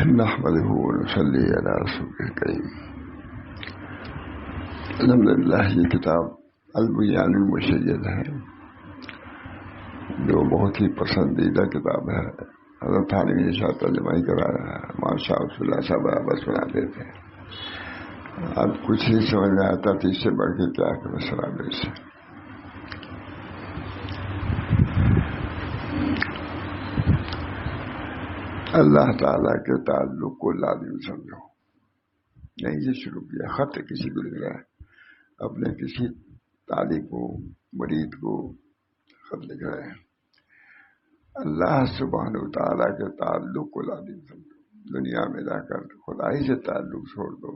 نحمده ونصلي على رسوله الكريم. الحمدللہ یہ کتاب البیان المشید ہے جو بہت ہی پسندیدہ کتاب ہے. حضرت تھانوی نے شاہ ترجمہ ہی کرا رہا ہے. ماشاء اللہ صاحب بس سناتے تھے. اب کچھ نہیں سمجھ میں آتا تو اس سے بڑھ کے کیا کہ مسئلہ سے اللہ تعالیٰ کے تعلق کو لازم سمجھو. نہیں یہ شروع کیا خط کسی کو لکھ رہا ہے, اپنے کسی طالب کو مرید کو خط لکھ رہے ہیں. اللہ سبحانہ وتعالیٰ کے تعلق کو لازم سمجھو. دنیا میں جا کر خدا ہی سے تعلق چھوڑ دو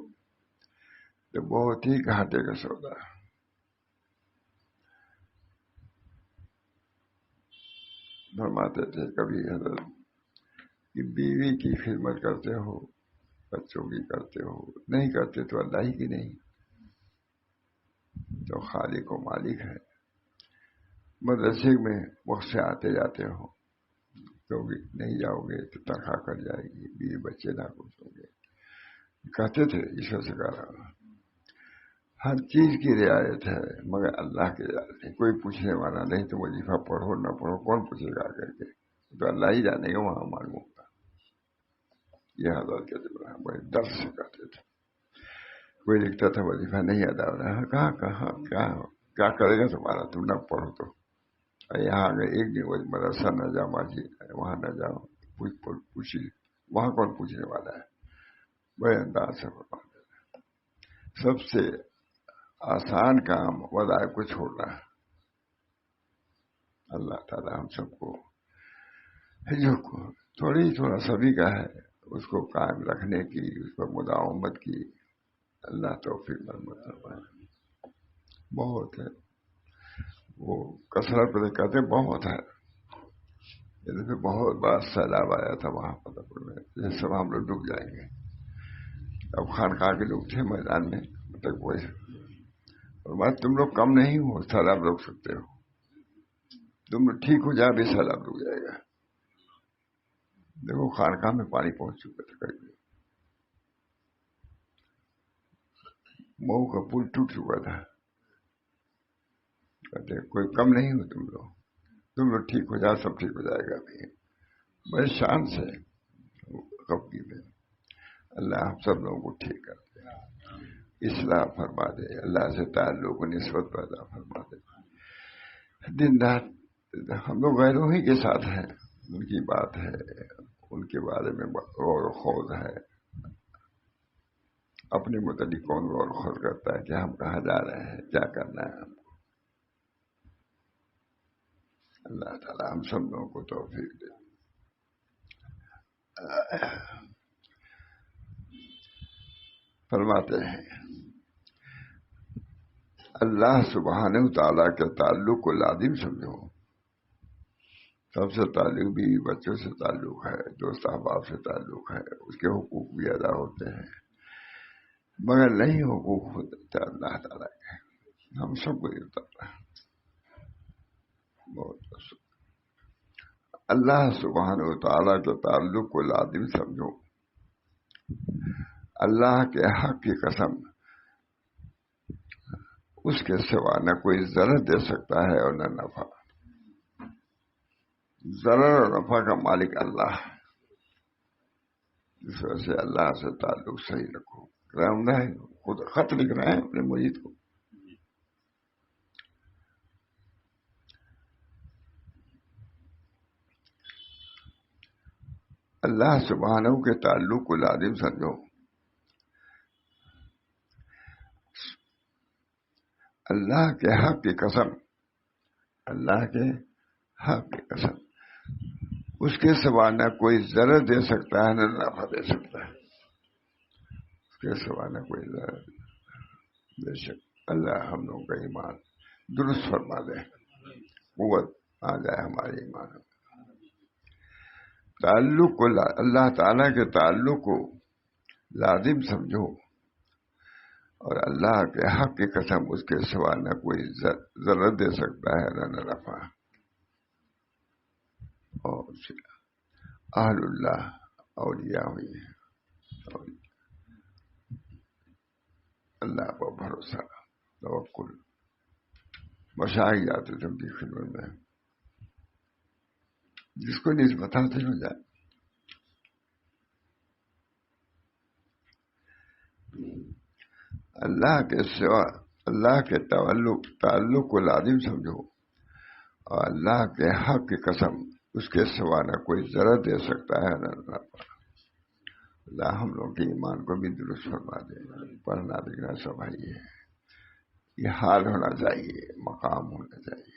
تو بہت ہی گھاٹے کا سودا ہے. فرماتے تھے کبھی حضرت کہ بیوی کی خدمت کرتے ہو, بچوں کی کرتے ہو, نہیں کرتے تو اللہ ہی کی نہیں, جو خالق و مالک ہے. مدرسے میں وقت سے آتے جاتے ہو تو نہیں جاؤ گے تو تنخواہ کٹ جائے گی, بیوی بچے نہ کچھ ہوں گے. کہتے تھے ایشور سے کہا رہا ہر چیز کی رعایت ہے مگر اللہ کی رعایت نہیں. کوئی پوچھنے والا نہیں تو وظیفہ پڑھو نہ پڑھو کون پوچھے گا کر کے, تو اللہ ہی جانے گا وہاں معلوم ہوگا. یہ حضرت کے دل بڑے درد سے کہتے تھے. کوئی لکھتا تھا وظیفہ نہیں ادا ہو رہا, کہاں کیا کرے گا تمہارا, تم نہ پڑھو تو. یہاں اگر ایک دن مدرسہ نہ جاؤ ماجی وہاں نہ جاؤ پوچھی وہاں کون پوچھنے والا ہے. بڑے انداز سے فرماتے ہیں سب سے آسان کام وظائف کو چھوڑنا ہے. اللہ تعالی ہم سب کو جو تھوڑا سبھی کا ہے اس کو قائم رکھنے کی, اس پر مداومت کی اللہ توفیق فرمائے. بہت ہے وہ کثرت پہ کہتے ہیں بہت ہے. بہت بڑا سیلاب آیا تھا وہاں فتح پور میں, جس سب ہم لوگ ڈوب جائیں گے. اب خانقاہ کے لوگ تھے میدان میں تک وہی اور تم لوگ کم نہیں ہو, سیلاب روک سکتے ہو. تم لوگ ٹھیک ہو جائے بھی سیلاب رک جائے گا. دیکھو خانقاہ میں پانی پہنچ چکا تھا قریب, مئو کا پل ٹوٹ چکا تھا. کہتے کوئی کم نہیں ہو تم لوگ ٹھیک ہو جائے سب ٹھیک ہو جائے گا. بھی بڑے شان سے قبضی میں اللہ ہم سب لوگوں کو ٹھیک کر دے, اصلاح فرما دے, اللہ سے تعلق و نسبت پیدا فرما دے. دن رات ہم لوگ غیروں ہی کے ساتھ ہیں, ان کی بات ہے, ان کے بارے میں غور و خوض ہے. اپنے متعلق کون غور و خوض کرتا ہے کہ ہم کہاں جا رہے ہیں, کیا کرنا ہے ہم کو. اللہ تعالی ہم سب لوگوں کو توفیق دے. فرماتے ہیں اللہ سبحانہ تعالیٰ کے تعلق کو لازم سمجھو. سب سے تعلق بیوی بچوں سے تعلق ہے, دوست احباب سے تعلق ہے, اس کے حقوق بھی ادا ہوتے ہیں مگر نہیں حقوق ہوتے اللہ تعالیٰ کے. ہم سب کو یہ بتاتا ہے. بہت اللہ سبحانہ تعالیٰ کے تعلق کو لازم سمجھو. اللہ کے حق کی قسم اس کے سوا نہ کوئی ضرر دے سکتا ہے اور نہ نفع. ضرر اور نفع کا مالک اللہ ہے. اس وجہ سے اللہ سے تعلق صحیح رکھو. خود خط لکھ رہے ہیں اپنے مرید کو. اللہ سبحانہ کے تعلق کو لازم سمجھو. اللہ کے حق کی قسم, اللہ کے حق کی قسم اس کے سوا نہ کوئی ضرر دے سکتا ہے نہ نفع دے سکتا ہے. اس کے سوا نہ کوئی ضرر. بے شک اللہ ہم لوگوں کا ایمان درست فرما دے, قوت آ جائے ہمارے ایمان میں. تعلق کو اللہ تعالیٰ کے تعلق کو لازم سمجھو اور اللہ کے حق کی قسم اس کے سوا نہ کوئی ضرر دے سکتا ہے نہ نفع. اور اہل اللہ اولیاء ہوئی ہیں. اور اللہ پر بھروسہ، توکل، مشاہدات تم کی خدمت میں جس کو نسبت حاصل ہو جائے. اللہ کے سوا اللہ کے تعلق کو لازم سمجھو، اور اللہ کے حق کی قسم اس کے سوا نہ کوئی ذرا دے سکتا ہے نہ اللہ ہم لوگ کے ایمان کو بھی درست فرما دے. پڑھنا لکھنا سب یہ حال ہونا چاہیے، مقام ہونا چاہیے.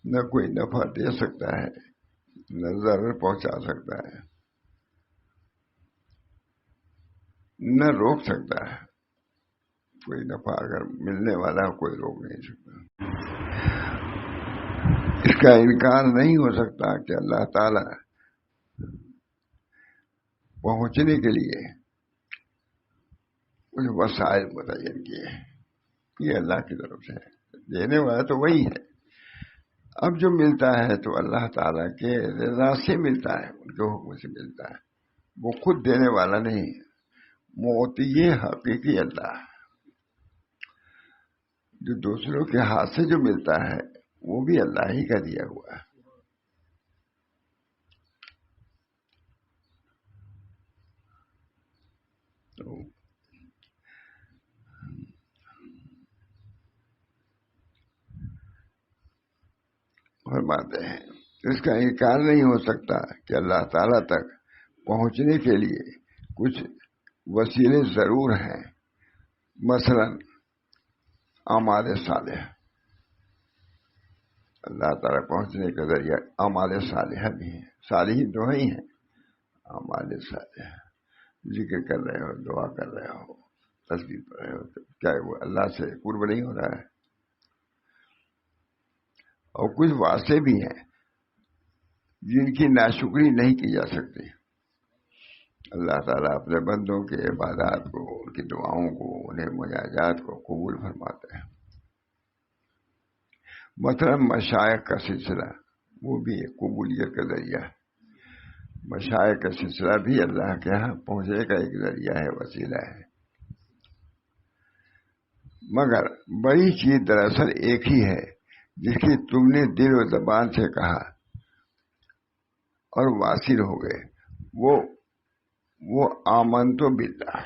نہ کوئی نفع دے سکتا ہے، نہ ضرر پہنچا سکتا ہے، نہ روک سکتا ہے. کوئی نفع اگر ملنے والا ہے کوئی روک نہیں سکتا. اس کا انکار نہیں ہو سکتا کہ اللہ تعالی پہنچنے کے لیے کچھ وسائل متعین کیے ہیں. یہ اللہ کی طرف سے ہے، دینے والا تو وہی ہے. اب جو ملتا ہے تو اللہ تعالیٰ کے رضا سے ملتا ہے، ان کے حکم سے ملتا ہے. وہ خود دینے والا نہیں، موتی حقیقی اللہ. جو دوسروں کے ہاتھ سے جو ملتا ہے وہ بھی اللہ ہی کا دیا ہوا ہے. تو فرماتے ہیں اس کا انکار نہیں ہو سکتا کہ اللہ تعالیٰ تک پہنچنے کے لیے کچھ وسیلے ضرور ہیں. مثلا اعمال صالح، اللہ تعالیٰ پہنچنے کا ذریعہ اعمال صالحہ بھی ہیں. صالحین تو ہی ہیں. اعمال صالحہ، ذکر کر رہے ہو، دعا کر رہے ہو، تسبیح پڑھ رہے ہو، تو کیا وہ اللہ سے قرب نہیں ہو رہا ہے؟ اور کچھ واسطے بھی ہیں جن کی ناشکری نہیں کی جا سکتی. اللہ تعالیٰ اپنے بندوں کے عبادات کو، ان کی دعاؤں کو، انہیں مناجات کو قبول فرماتے ہیں. مثلا مشائخ کا سلسلہ وہ بھی ایک قبولیت کا ذریعہ ہے. مشائخ کا سلسلہ بھی اللہ کے یہاں پہنچنے کا ایک ذریعہ ہے، وسیلہ ہے. مگر بڑی چیز دراصل ایک ہی ہے جس کی تم نے دل و زبان سے کہا اور واصل ہو گئے، وہ آمنتو باللہ.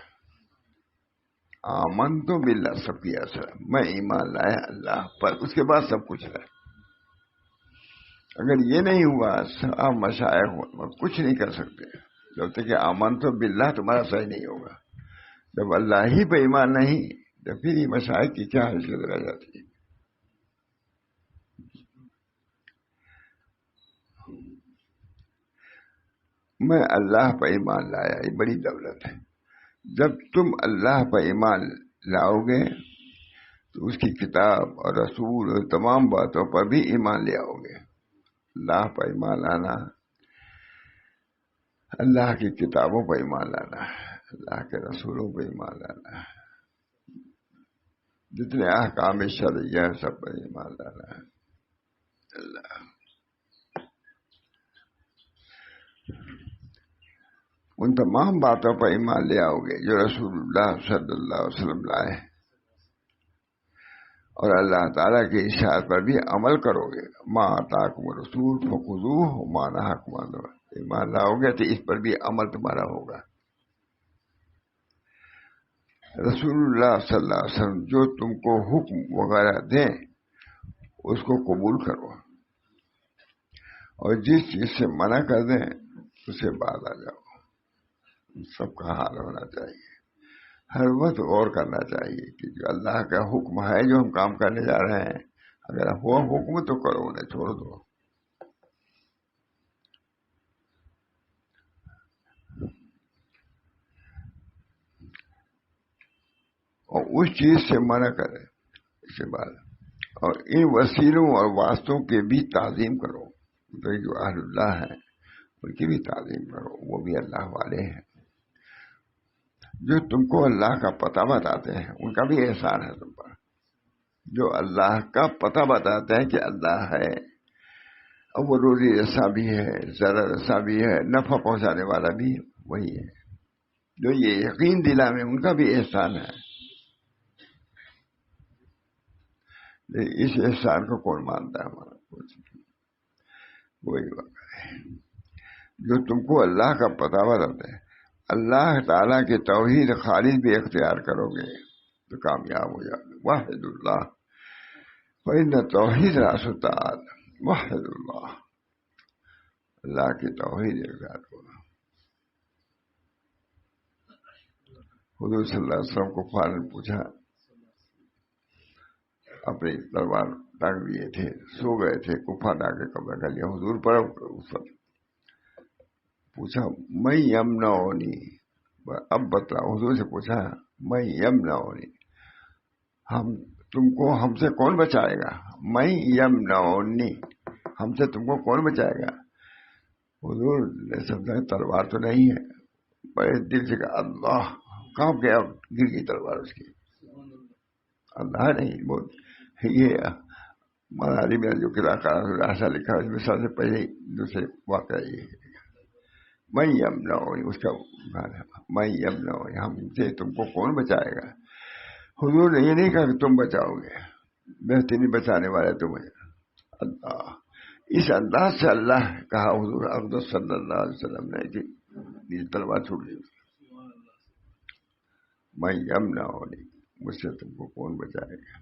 آمنتو باللہ سب کی اثر، میں ایمان لایا اللہ پر، اس کے بعد سب کچھ ہے. اگر یہ نہیں ہوا آپ مشائخ کچھ نہیں کر سکتے. جب تک کہ آمنتو باللہ تمہارا صحیح نہیں ہوگا. جب اللہ ہی پہ ایمان نہیں تو پھر یہ مشائخ کی کیا حیثیت رہ جاتی ہے؟ میں اللہ پر ایمان لایا، یہ بڑی دولت ہے. جب تم اللہ پر ایمان لاؤ گے تو اس کی کتاب اور رسول اور تمام باتوں پر بھی ایمان لے آؤ گے. اللہ پر ایمان لانا، اللہ کی کتابوں پر ایمان لانا، اللہ کے رسولوں پر ایمان لانا، جتنے احکام شرعیہ ہیں سب پر ایمان لانا ہے. اللہ ان تمام باتوں پر ایمان لے آؤ گے جو رسول اللہ صلی اللہ علیہ وسلم لائے، اور اللہ تعالیٰ کی اشاعت پر بھی عمل کرو گے. ما آتاکم الرسول فخذوہ وما نہاکم عنہ. ایمان لاؤ گے تو اس پر بھی عمل تمہارا ہوگا. رسول اللہ صلی اللہ علیہ وسلم جو تم کو حکم وغیرہ دیں اس کو قبول کرو، اور جس چیز سے منع کر دیں اسے باز آ جاؤ. سب کا حال ہونا چاہیے. ہر وقت غور کرنا چاہیے کہ جو اللہ کا حکم ہے جو ہم کام کرنے جا رہے ہیں، اگر وہ حکم تو کرو، انہیں چھوڑ دو. اور اس چیز سے منع کرے اس کے بعد. اور ان وسیلوں اور واسطوں کے بھی تعظیم کرو. تو جو اہل اللہ ہیں ان کی بھی تعظیم کرو، وہ بھی اللہ والے ہیں۔ جو تم کو اللہ کا پتہ بتاتے ہیں ان کا بھی احسان ہے تم پر، جو اللہ کا پتہ بتاتے ہیں کہ اللہ ہے، اور وہ روزی رساں بھی ہے، ضرر رساں بھی ہے، نفع پہنچانے والا بھی وہی ہے، جو یہ یقین دلانے ان کا بھی احسان ہے۔ اس احسان کو کون مانتا ہے؟ ہمارا وہی وقت ہے جو تم کو اللہ کا پتہ بتاتے ہیں۔ اللہ تعالیٰ کی توحید خالص بھی اختیار کرو گے تو کامیاب ہو جاؤ گے۔ واحد اللہ فإن توحید راس التعال، واحد اللہ، اللہ کی توحید اختیار کرو۔ حضور صلی اللہ علیہ وسلم کو فارن پوچھا، اپنی تلوار ٹانگ لیے تھے، سو گئے تھے، کفا ڈا کے قبر کر لیا حضور پر، پوچھا میں یمنعونی، اب بتلا، حضور سے پوچھا میں یمنعونی، ہم تم کو ہم سے کون بچائے گا؟ میں یمنعونی، ہم سے تم کو کون بچائے گا؟ حضور نے سمجھا تلوار تو نہیں ہے، بڑے دل سے کہا اللہ، کہاں گیا؟ گر گئی تلوار اس کی، اللہ نہیں بول۔ یہ مداری میں جو قرآن لکھا ہے اس میں سب سے پہلے دوسرے واقعہ یہ ہے، میں یمنعونی، اس کا میں یمنعونی، ہم سے تم کو کون بچائے گا؟ حضور نے یہ نہیں کہا کہ تم بچاؤ گے، بہترین بچانے والے تمہیں اللہ۔ اس انداز سے اللہ کہا حضور اقدس صلی اللہ علیہ وسلم نے کہ یہ تلوار چھوٹ گئی، میں یمنعونی، مجھ سے تم کو کون بچائے گا۔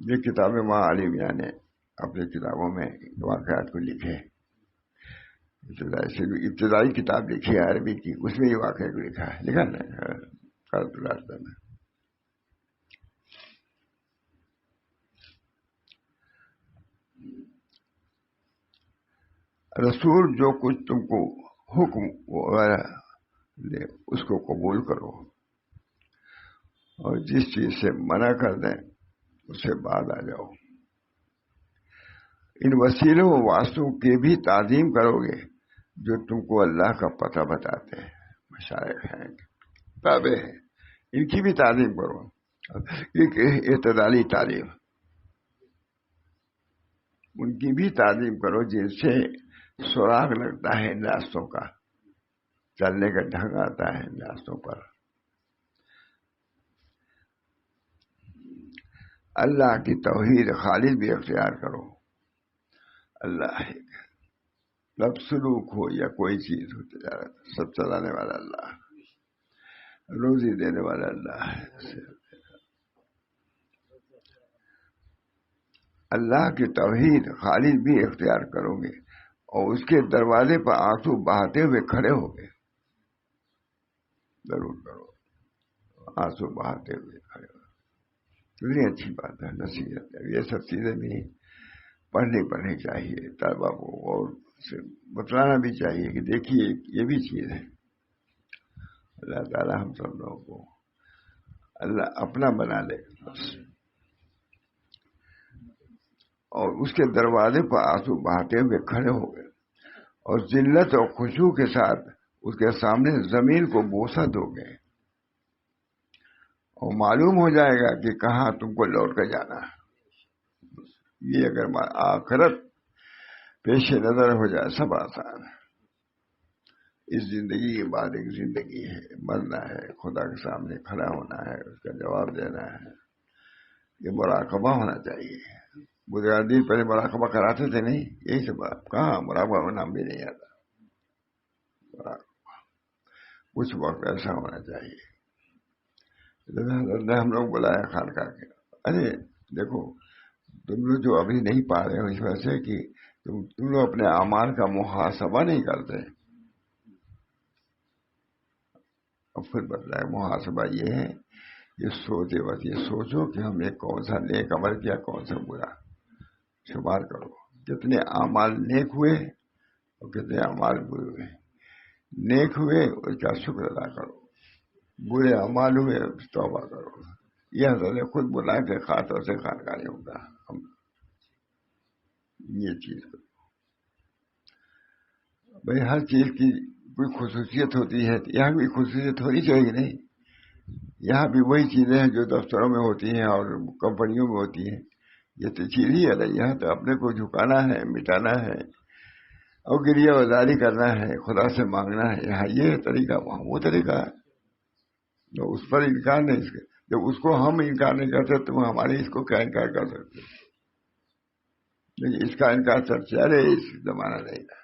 یہ کتابیں وہاں علی میاں نے اپنی کتابوں میں واقعات کو لکھے، ابتدائی کتاب لکھی ہے عربی کی، اس میں یہ واقعہ کو لکھا ہے، لکھا نا۔ رسول جو کچھ تم کو حکم وغیرہ دے اس کو قبول کرو، اور جس چیز سے منع کر دیں اس سے بعد آ جاؤ۔ ان وسیلوں و واسطوں کی بھی تعظیم کرو گے جو تم کو اللہ کا پتہ بتاتے ہیں، مشائخ ہیں، کتابیں ہیں، ان کی بھی تعظیم کرو، ایک اعتدالی تعلیم، ان کی بھی تعظیم کرو جن سے سراغ لگتا ہے ان راستوں کا، چلنے کا ڈھنگ آتا ہے ان راستوں پر۔ اللہ کی توحید خالص بھی اختیار کرو، اللہ ہے، لب سلوک ہو یا کوئی چیز ہو، تجارت سب چلانے والا اللہ، روزی دینے والا اللہ ہے۔ اللہ کی توحید خالص بھی اختیار کرو گے اور اس کے دروازے پر آنسو بہاتے ہوئے کھڑے ہو گے، ضرور کرو، آنسو بہاتے ہوئے کھڑے ہو۔ کتنی اچھی بات ہے، نصیحت ہے، یہ سب چیزیں بھی پڑھنی چاہیے طلبا کو، اور بتلانا بھی چاہیے کہ دیکھیے یہ بھی چیز ہے۔ اللہ تعالیٰ ہم سب لوگوں کو اللہ اپنا بنا لے بس، اور اس کے دروازے پر آنسو بہاتے ہوئے کھڑے ہو گئے، اور ذلت اور خشوع کے ساتھ اس کے سامنے زمین کو بوسہ دو گے، اور معلوم ہو جائے گا کہ کہاں تم کو لوٹ کر جانا ہے۔ یہ اگر آخرت پیش نظر ہو جائے سب آسان ہے۔ اس زندگی کے بعد ایک زندگی ہے، مرنا ہے، خدا کے سامنے کھڑا ہونا ہے، اس کا جواب دینا ہے، یہ مراقبہ ہونا چاہیے۔ بزرگان پہلے مراقبہ کراتے تھے نہیں، یہی سب کہاں مراقبہ کا نام بھی نہیں آتا، مراقبہ کچھ وقت ایسا ہونا چاہیے۔ نے ہم لوگ بلایا خانقاہ کے، ارے دیکھو تم لوگ جو ابھی نہیں پا رہے ہو اس وجہ سے کہ تم لوگ اپنے اعمال کا محاسبہ نہیں کرتے۔ اور پھر بتلایا محاسبہ یہ ہے، یہ سوچے بس، یہ سوچو کہ ہم نے کون سا نیک عمل کیا، کون سا برا، شمار کرو کتنے اعمال نیک ہوئے اور کتنے اعمال برے ہوئے۔ نیک ہوئے اس کا شکر ادا کرو، برے اعمال ہوئے توبہ کرو۔ یہ حضرت خود بلائے تھے خاطر سے خانقاہ نہیں ہوگا، ہم یہ چیز کرو۔ بھائی ہر چیز کی کوئی خصوصیت ہوتی ہے، یہاں بھی خصوصیت ہونی چاہیے نہیں؟ یہاں بھی وہی چیزیں ہیں جو دفتروں میں ہوتی ہیں اور کمپنیوں میں ہوتی ہیں. یہ تو چیز ہی ہے. یہاں تو اپنے کو جھکانا ہے، مٹانا ہے اور گریہ وزاری کرنا ہے، خدا سے مانگنا ہے. یہاں یہ طریقہ، وہاں وہ طریقہ ہے. تو اس پر انکار نہیں. جب اس کو ہم انکار نہیں کرتے تو ہمارے اس کو کیا انکار کر سکتے؟ لیکن اس کا انکار سب چہرے اس زمانہ نہیں ہے.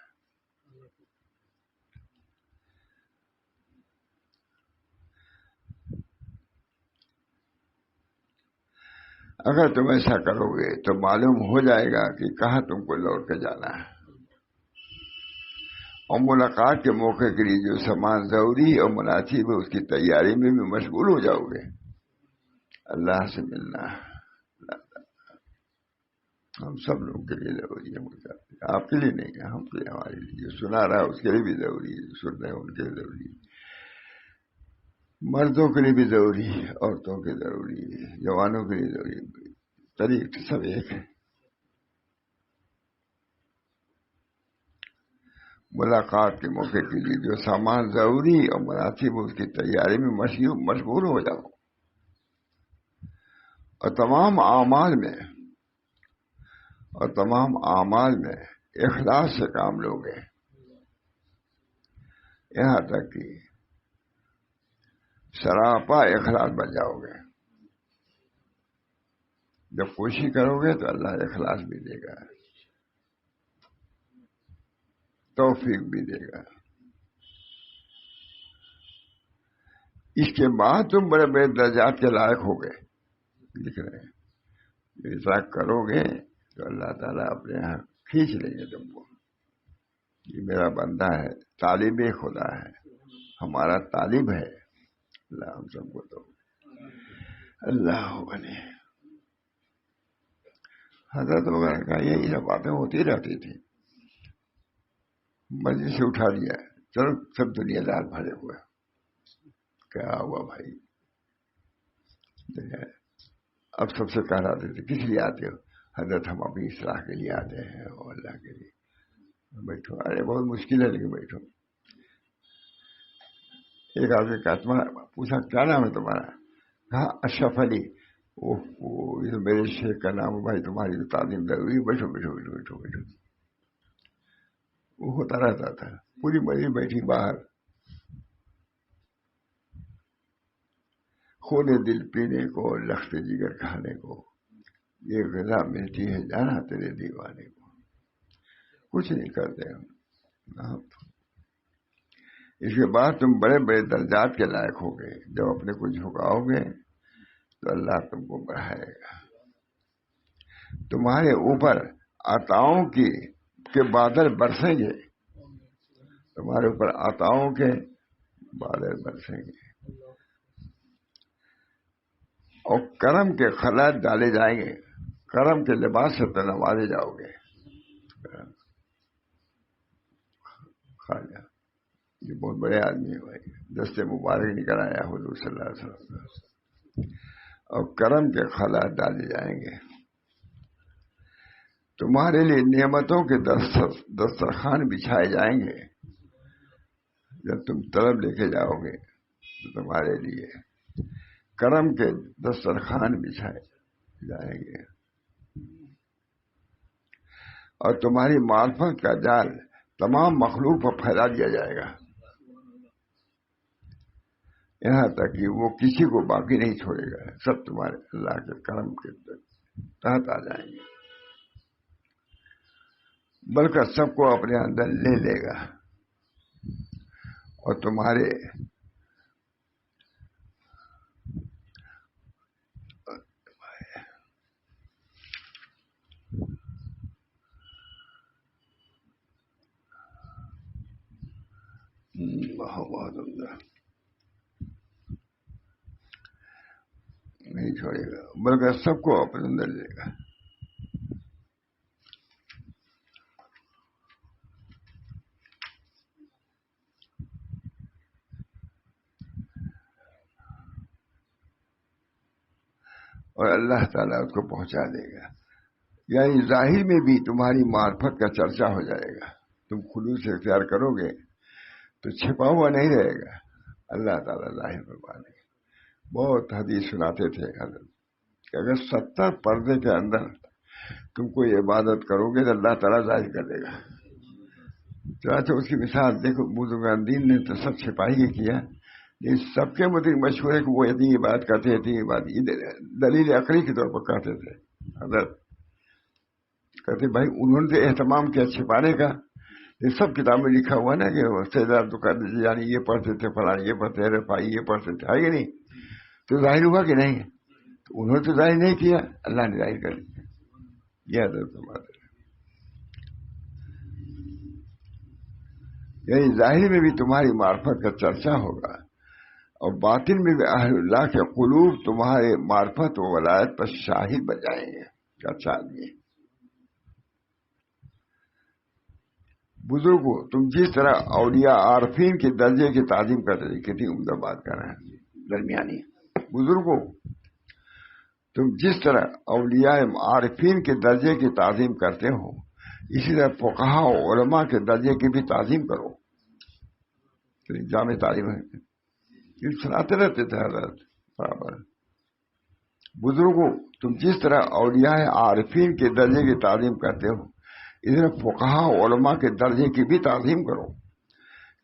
اگر تم ایسا کرو گے تو معلوم ہو جائے گا کہ کہاں تم کو لوٹ کے جانا ہے، اور ملاقات کے موقع کے لیے جو سامان ضروری اور مناسب ہے اس کی تیاری میں بھی مشغول ہو جاؤ گے. اللہ سے ملنا ہم سب لوگوں کے لیے ضروری ہے. آپ کے لیے نہیں ہے، ہم کے لیے، ہمارے لیے. جو سنا رہا ہے اس کے لیے بھی ضروری ہے، جو سن رہے ہیں ان کے لیے ضروری ہے. مردوں کے لیے بھی ضروری ہے، عورتوں کے ضروری ہے، جوانوں کے لیے ضروری ہے. طریق سب ایک ہے. ملاقات کے موقع کے لیے جو سامان ضروری اور مناسب اس کی تیاری میں مشغول ہو جاؤ، اور تمام اعمال میں اخلاص سے کام لو گے، یہاں تک کہ سراپا اخلاص بن جاؤ گے. جب کوشش کرو گے تو اللہ اخلاص بھی دے گا، توفیق بھی دے گا. اس کے بعد تم بڑے بڑے درجات کے لائق ہو گئے. لکھ رہے ہیں ایسا کرو گے تو اللہ تعالیٰ اپنے یہاں کھینچ لیں گے تم کو. یہ میرا بندہ ہے، طالب خدا ہے، ہمارا طالب ہے. اللہ ہم سب کو تو اللہ بنے. حضرت وغیرہ کا یہ سب باتیں ہوتی رہتی تھی. مرضی سے اٹھا دیا، چلو سب دنیا دار بھرے ہوئے. کیا ہوا بھائی؟ اب سب سے کہہ رہا تھے کس لیے آتے ہو؟ حضرت ہم اپنی اصلاح کے لیے آتے ہیں اور اللہ کے لیے. بیٹھو. ارے بہت مشکل ہے لیکن بیٹھو. ایک آدمی کا پوچھا کیا نام ہے تمہارا؟ کہا اشرف علی. یہ تو میرے شیخ کا نام ہے. بھائی تمہاری تو تعلیم ضروری ہے، بیٹھو بیٹھو بیٹھو بیٹھو بیٹھو. وہ ہوتا رہتا تھا. پوری مری بیٹھی باہر. خونے دل پینے کو، لخت جگر کھانے کو، یہ غذا ملتی ہے جانا تیرے دیوانے کو. کچھ نہیں کرتے ہم. اس کے بعد تم بڑے بڑے درجات کے لائق ہو گے. جب اپنے کو جھکاؤ گے تو اللہ تم کو بڑھائے گا. تمہارے اوپر عطاؤں کے بادل برسیں گے. تمہارے اوپر عطاؤں کے بادل برسیں گے اور کرم کے خلات ڈالے جائیں گے. کرم کے لباس سے تو نوازے جاؤ گے. خواجہ یہ بہت بڑے آدمی ہے بھائی. دستے مبارک نکل آیا حضور صلی اللہ علیہ وسلم. اور کرم کے خلات ڈالے جائیں گے. تمہارے لیے نعمتوں کے دسترخوان بچھائے جائیں گے. جب تم طلب لے کے جاؤ گے تو تمہارے لیے کرم کے دسترخوان بچھائے جائیں گے، اور تمہاری معرفت کا جال تمام مخلوق پر پھیلا دیا جائے گا، یہاں تک کہ وہ کسی کو باقی نہیں چھوڑے گا. سب تمہارے اللہ کے کرم کے تحت آ جائیں گے، بلکہ سب کو اپنے اندر لے لے گا. اور تمہارے بہت عمدہ نہیں چھوڑے گا، بلکہ سب کو اپنے اندر لے گا. اور اللہ تعالیٰ اس کو پہنچا دے گا. یعنی ظاہر میں بھی تمہاری معرفت کا چرچا ہو جائے گا. تم خلوص سے اختیار کرو گے تو چھپا ہوا نہیں رہے گا. اللہ تعالیٰ ظاہر فرمانے بہت حدیث سناتے تھے حضرت کہ اگر 70 پردے کے اندر تم کوئی عبادت کرو گے تو اللہ تعالیٰ ظاہر کر دے گا. چنانچہ اس کی مثال دیکھو, بزرگان دین نے تو سب چھپائی کے کیا, یہ سب کے مطلب مشہور ہے کہ وہ اتنی بات کرتے اتنی بات, یہ دلیل عقلی کے طور پر کہتے تھے حضرت. کہتے بھائی انہوں نے اہتمام کیا چھپانے کا, یہ سب کتاب میں لکھا ہوا نا کہ سیدار تو کہتے یعنی یہ پڑھتے تھے فلاں, یہ پڑھتے رفائی یہ پڑھتے تھے, ہے کہ نہیں؟ تو ظاہر ہوا کہ نہیں؟ تو انہوں نے تو ظاہر نہیں کیا, اللہ نے ظاہر کر دیا. یہ حضرت بات ہے. یعنی ظاہر میں بھی تمہاری معرفت کا چرچا ہوگا اور باطن میں بھی اہل اللہ کے قلوب تمہارے معرفت و ولایت پر شاہد بن جائیں گے. اچھا آدمی بزرگوں, تم جس طرح اولیاء عارفین کے درجے کی تعظیم کرتے تھے, کتنی عمدہ بات کر رہے ہیں درمیانی بزرگوں, تم جس طرح اولیاء عارفین کے درجے کی تعظیم کرتے ہو اسی طرح فقہا و علماء کے درجے کی بھی تعظیم کرو. جامع تعلیم ہے سناتے رہتے تھے حضرت برابر. بزرگوں, تم جس طرح اولیاء عارفین کے درجے کی تعظیم کرتے ہو اسی طرح فقہا و علماء کے درجے کی بھی تعظیم کرو,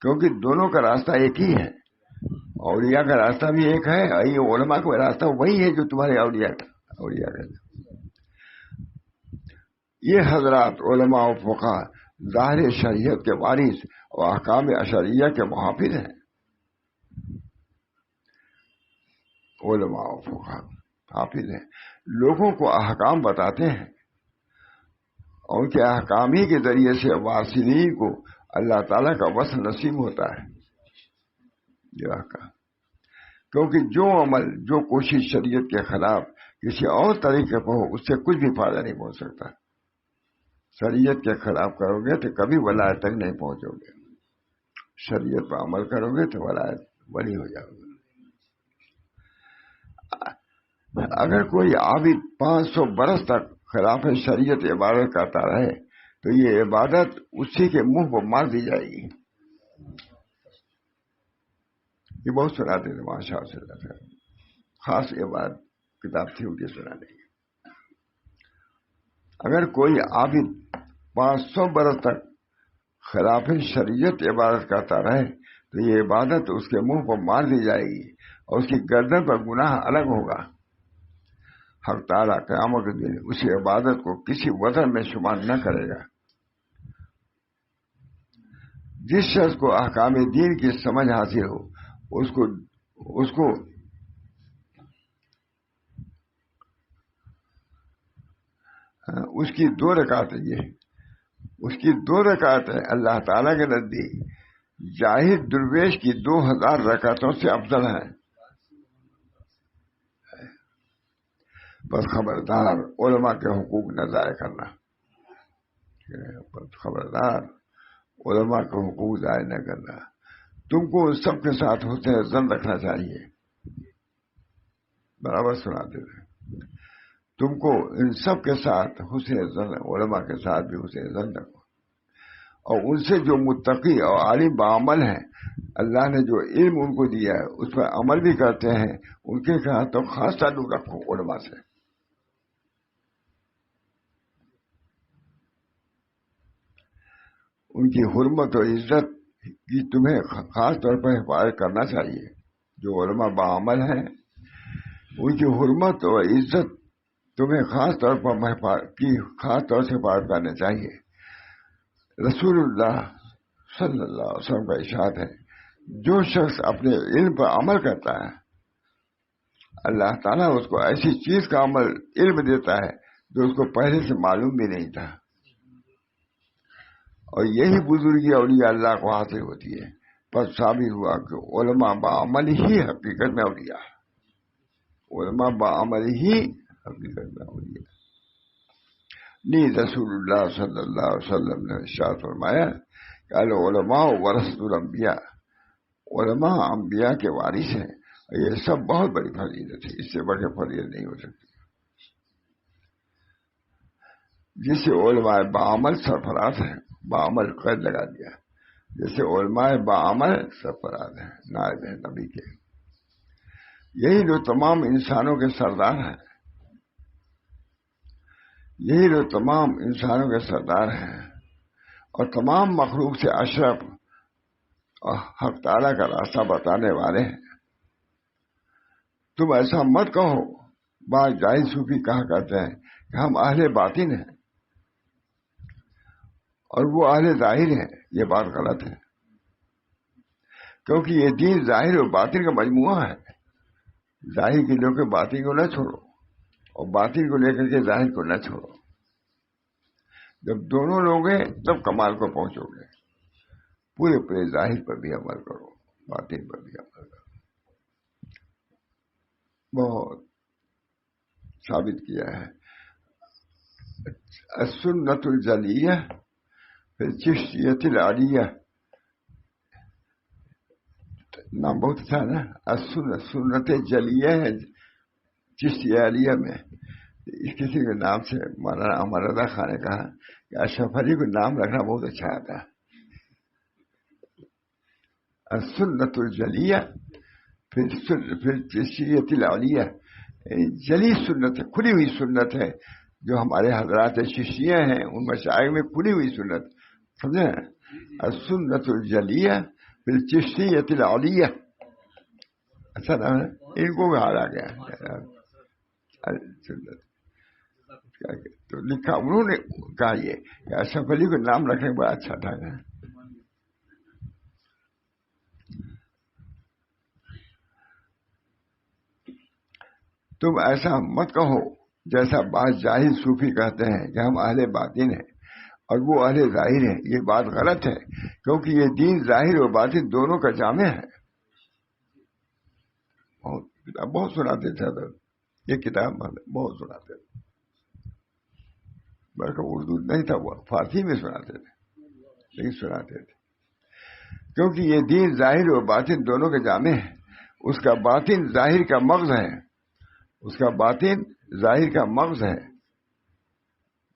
کیونکہ دونوں کا راستہ ایک ہی ہے. اولیاء کا راستہ بھی ایک ہے اور یہ علماء کا راستہ وہی ہے جو تمہارے اولیاء کا. یہ حضرات علماء و فقہا ظاہر شریعت کے وارث اور احکام اشریعہ کے محافظ ہیں. علماء و فقہا حافظ ہیں, لوگوں کو احکام بتاتے ہیں اور ان کے احکام ہی کے ذریعے سے واصلین کو اللہ تعالیٰ کا وصل نصیب ہوتا ہے. یہ احکام, کیونکہ جو عمل جو کوشش شریعت کے خلاف کسی اور طریقے پر ہو اس سے کچھ بھی فائدہ نہیں پہنچ سکتا. شریعت کے خلاف کرو گے تو کبھی ولایت تک نہیں پہنچو گے, شریعت پر عمل کرو گے تو ولایت ولی ہو جاؤ گے. اگر کوئی عابد 500 برس تک خلاف شریعت عبادت کرتا رہے تو یہ عبادت اسی کے منہ پر مار دی جائے گی. یہ بہت سناتے تھے ماشاء اللہ, خاص عبادت کتاب تھی ان کی سنانے کی. اگر کوئی عابد 500 برس تک خلاف شریعت عبادت کرتا رہے تو یہ عبادت اس کے منہ پر مار دی جائے گی اور اس کی گردن پر گناہ الگ ہوگا. حق تعالیٰ قیامت کے دن اسی عبادت کو کسی وزن میں شمار نہ کرے گا. جس شخص کو احکام دین کی سمجھ حاصل ہو اس کی 2 رکعتیں اس کی 2 رکعتیں اللہ تعالیٰ کے نزدیک جاہد درویش کی 2000 رکعتوں سے افضل ہیں. بس خبردار علماء کے حقوق نہ ضائع کرنا, بس خبردار علماء کے حقوق ضائع نہ کرنا. تم کو ان سب کے ساتھ حسن ظن رکھنا چاہیے. برابر سناتے تھے, تم کو ان سب کے ساتھ حسن ظن, علماء کے ساتھ بھی حسن ظن رکھو. اور ان سے جو متقی اور عالم بعمل ہیں, اللہ نے جو علم ان کو دیا ہے اس پر عمل بھی کرتے ہیں, ان کے ساتھ تو خاص تعلق رکھو علماء سے. ان کی حرمت اور عزت کی تمہیں خاص طور پر حفاظت کرنا چاہیے. جو علماء بعمل ہیں ان کی حرمت اور عزت تمہیں خاص طور سے حفاظت کرنا چاہیے. رسول اللہ صلی اللہ علیہ وسلم کا ارشاد ہے, جو شخص اپنے علم پر عمل کرتا ہے اللہ تعالیٰ اس کو ایسی چیز کا علم دیتا ہے جو اس کو پہلے سے معلوم بھی نہیں تھا. اور یہی بزرگی اولیاء اللہ کو حاصل ہوتی ہے. پر ثابت ہوا کہ علماء بعمل ہی حقیقت میں اولیاء, علماء بعمل ہی حقیقت میں اولیاء. نہیں, رسول اللہ صلی اللہ علیہ وسلم نے ارشاد فرمایا کہ العلماء ورثۃ الانبیاء, علماء انبیاء کے وارث ہیں. یہ سب بہت بڑی فضیلت ہے, اس سے بڑھ کے فضیلت نہیں ہو سکتی. جسے علماء بعمل سرفراز ہیں بعمل قید لگا دیا، جیسے علماء بعمل سرفراز ہیں، نائب ہیں نبی کے. یہی جو تمام انسانوں کے سردار ہیں، یہی جو تمام انسانوں کے سردار ہیں اور تمام مخلوق سے اشرف اور حق تعالیٰ کا راستہ بتانے والے ہیں. تم ایسا مت کہو. بعض جاہل صوفی کہا کرتے ہیں کہ ہم اہل باطن ہیں اور وہ اہل ظاہر ہیں. یہ بات غلط ہے، کیونکہ یہ دین ظاہر اور باطن کا مجموعہ ہے. ظاہر کے لے کے باطن کو نہ چھوڑو اور باطن کو لے کر کے ظاہر کو نہ چھوڑو. جب دونوں لوگ ہیں تب کمال کو پہنچو گے. پورے ظاہر پر بھی عمل کرو، باطن پر بھی عمل کرو. بہت ثابت کیا ہے. السنت الجلیہ پھر چشتیت العالیہ، نام بہت اچھا نا. سنت جلیہ ہے چشتیہ علیہ میں. کسی کے نام سے مولانا احمد رضا خان نے کہا کہ اشرف علی کو نام رکھنا بہت اچھا آتا ہے. السنت الجلیہ پھر چشتیت العالیہ، جلی سنت ہے، کھلی ہوئی سنت ہے. جو ہمارے حضرات چشتیہ ہیں ان مشائخ میں کھلی ہوئی سنت، سمجھے. السنت الجلیہ پھر چشتیت العالیہ. اچھا نام ہے، ان کو بھی ہارا گیا سنت. تو لکھا انہوں نے کہا یہ کہ اشرف علی کو نام رکھنے بڑا اچھا تھا. تم ایسا مت کہو جیسا بعض جاہل صوفی کہتے ہیں کہ ہم اہل باطن ہیں اور وہ اہل ظاہر ہیں. یہ بات غلط ہے، کیونکہ یہ دین ظاہر اور باطن دونوں کا جامع ہے. بہت سناتے تھے یہ کتاب بہت سناتے تھے. بلکہ اردو نہیں تھا، وہ فارسی میں سناتے تھے، لیکن سناتے تھے. کیونکہ یہ دین ظاہر اور باطن دونوں کے جامع ہے. اس کا باطن ظاہر کا مغز ہے، اس کا باطن ظاہر کا مغز ہے.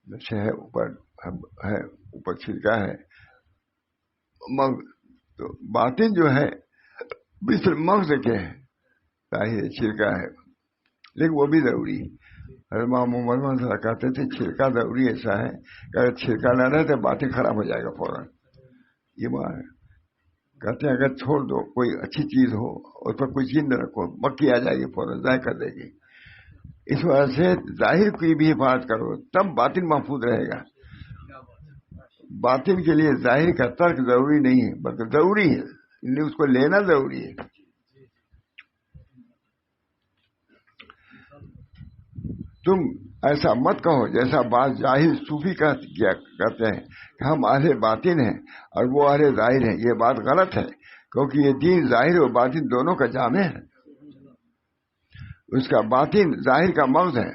جیسے ہے اوپر چھلکا ہے مغز، تو باطن جو ہے مثل مغز کے ہے. ظاہر چھلکا ہے لیکن وہ بھی ضروری ہے. امام محمد صلی اللہ کہتے تھے چھلکا ضروری ایسا ہے کہ اگر چھلکا نہ رہے تو باطن خراب ہو جائے گا فوراً. یہ بات ہے. کہتے ہیں اگر چھوڑ دو کوئی اچھی چیز ہو اس پر کوئی چیز نہ رکھو، مکھی آ جائے گی فوراً ضائع کر دے گی. اس وجہ سے ظاہر کی بھی حفاظت کرو تب باطن محفوظ رہے گا. باطن کے لیے ظاہر کا ترک ضروری نہیں ہے بلکہ ضروری ہے، اس کو لینا ضروری ہے. تم ایسا مت کہو جیسا بعض جاہل صوفی کہتے ہیں کہ ہم اہل باطن ہیں اور وہ اہل ظاہر ہیں. یہ بات غلط ہے، کیونکہ یہ دین ظاہر اور باطن دونوں کا جامع ہے. اس کا باطن ظاہر کا مغز ہے،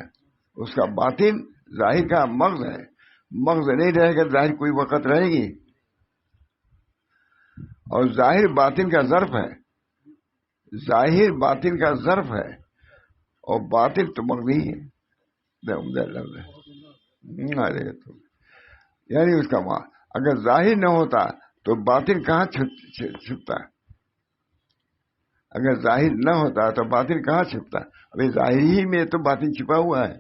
اس کا باطن ظاہر کا مغز ہے. مغز نہیں رہے گا ظاہر کوئی وقت رہے گی. اور ظاہر باطن کا ظرف ہے، ظاہر باطن کا ظرف ہے اور باطن تو مغزی ہے. یعنی اس کا اگر ظاہر نہ ہوتا تو باطن کہاں چھپتا؟ اگر ظاہر نہ ہوتا تو باطن کہاں چھپتا؟ ابھی ظاہر ہی میں تو باطن چھپا ہوا ہے.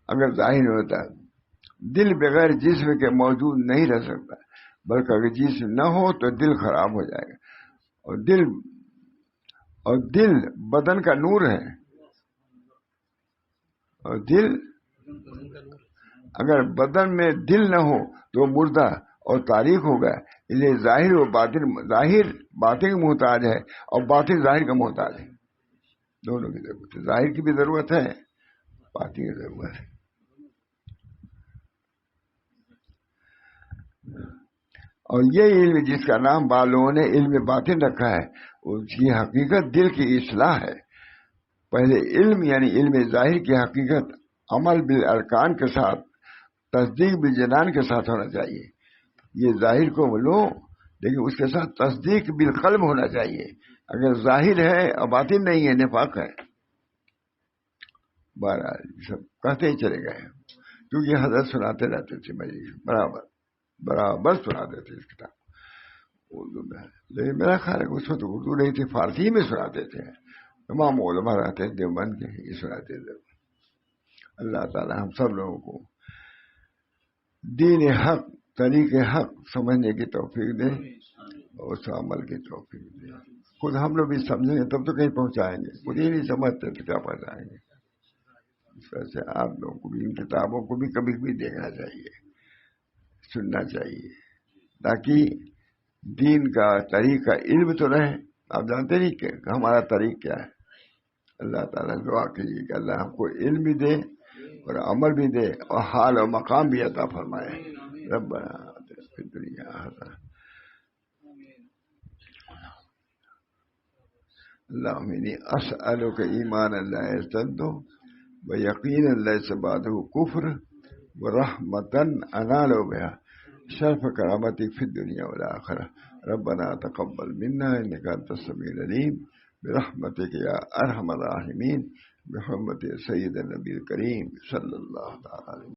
اگر ظاہر ہوتا دل بغیر جسم کے موجود نہیں رہ سکتا، بلکہ اگر جسم نہ ہو تو دل خراب ہو جائے گا. اور دل بدن کا نور ہے. اور دل اگر بدن میں دل نہ ہو تو مردہ اور تاریخ ہوگا. اس لیے ظاہر و باطن، ظاہر باطن کا محتاج ہے اور باطن ظاہر کا محتاج ہے. دونوں کی ضرورت ہے، ظاہر کی بھی ضرورت ہے، باطن کی ضرورت ہے. اور یہ علم جس کا نام بالوں نے علم باطن رکھا ہے، اس کی حقیقت دل کی اصلاح ہے. پہلے علم یعنی علم ظاہر کی حقیقت عمل بالارکان کے ساتھ، تصدیق بالجنان کے ساتھ ہونا چاہیے. یہ ظاہر کو لو لیکن اس کے ساتھ تصدیق بالقلب ہونا چاہیے. اگر ظاہر ہے اور باطن نہیں ہے نفاق ہے. بہرحال سب کہتے ہی چلے گئے. کیونکہ حضرت سناتے رہتے تھے مجلس برابر سناتے تھے اس کتاب اردو میں. لیکن میرا خیال ہے کہ اس وقت اردو نہیں تھی، فارسی میں سناتے تھے. تمام علماء رہتے تھے دیوبند کے، یہ سناتے تھے. اللہ تعالی ہم سب لوگوں کو دین حق، طریق حق سمجھنے کی توفیق دے اور اس عمل کی توفیق دے. خود ہم لوگ بھی سمجھیں گے تب تو کہیں پہنچائیں گے، خود ہی نہیں سمجھتے تو کیا پہنچائیں گے. اس وجہ سے آپ لوگوں کو بھی ان کتابوں کو بھی کبھی کبھی دیکھنا چاہیے، سننا چاہیے، تاکہ دین کا طریقہ علم تو رہے. آپ جانتے نہیں کہ ہمارا طریق کیا ہے. اللہ تعالیٰ دعا کیجیے کہ اللہ ہم کو علم بھی دے اور عمل بھی دے اور حال و مقام بھی عطا فرمائے. ربنا آتنا فی الدنیا حسنہ. اللهم إني أسألك إيمانا لا يرتد ويقينا ليس بعده كفر ورحمة أنال بها شرف كرامتك في الدنيا والآخرة. ربنا تقبل منا إنك أنت السميع العليم برحمتك يا أرحم الراحمين بحرمة سيد النبي الكريم صلى الله عليه وسلم.